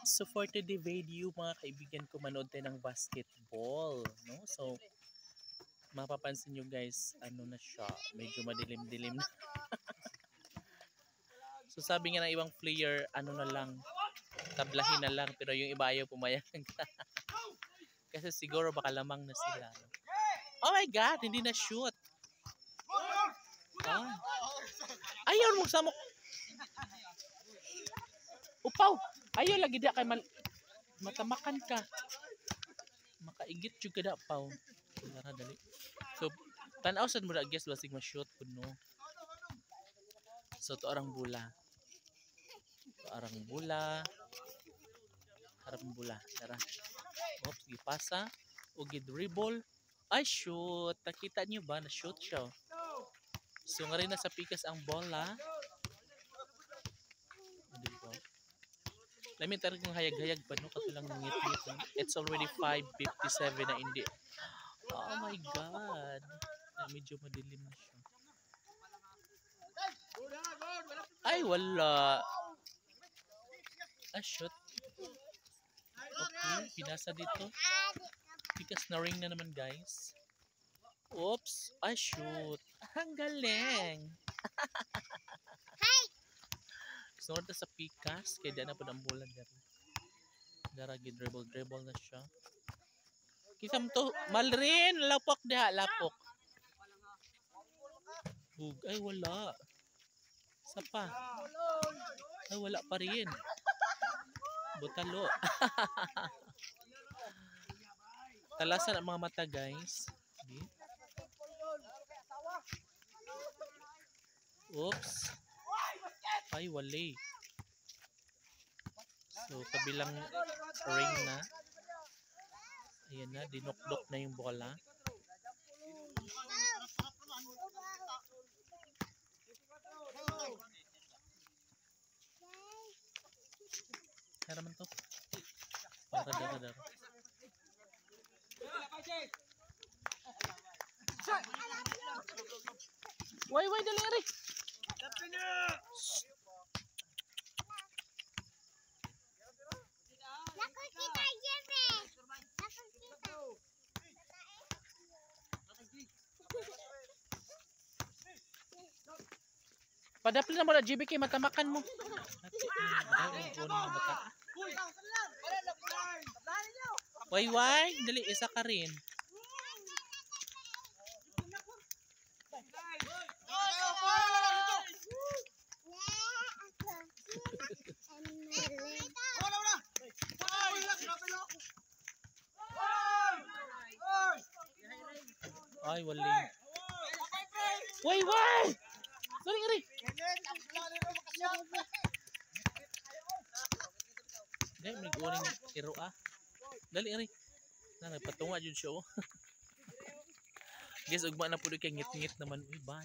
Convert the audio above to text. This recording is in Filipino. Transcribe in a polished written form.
So for today video mga kaibigan ko, manood tayo ng basketball, no? So mapapansin nyo guys, ano na siya, medyo madilim-dilim na. So sabi nga ng ibang player, ano na lang, tablahin na lang, pero yung iba ayaw pumayag. Kasi siguro baka lamang na sila. Oh my god, hindi na shoot. Ah. Ayaw mo samok. Upaw, ayaw lagi dia kay matamakan ka. Makaigit jud kada paw. Dara dali. So tan-aw sad mo da guess basig ma-shoot kuno. So to arang bula. To arang bula. Arang bula. Dara. Oops, gipasa o gidribble. Ay shoot. Nakita niyo ba na shoot siya? So nga rin nasa pikas ang bola. Let me tell kung hayag-hayag pa no kasi lang ngit-ngit. It's already 5:57 na hindi. Oh my god. Medyo madilim na siya. Ay wala. Shoot. Okay, pinasa dito. Pikas na ring na naman guys. Oops. Shoot. Ang galing. Sunod na sa pikas, kaya di na po ng bulan dari. Daragi dribble na siya. Kisam to, malrin, lapok diha, lapok. Bug, ay wala. Sapa. Ay wala pa rin. Butalo. Talasan ang mga mata guys. Oops. Ay wali. So kabilang ring na. Ayan na, dinokdok na yung bola. Kaya naman to. Dara. Why dali Rick. Padapli na mo na GBK, matamakan mo. Why? Dali, isa ka rin. Ay, wali. Why? Sorry. Dali, may guring iro Dali, Iri. Nagpatunga dyan siya. Guys, ugma na po kay ngit-ngit naman. Uy, bye.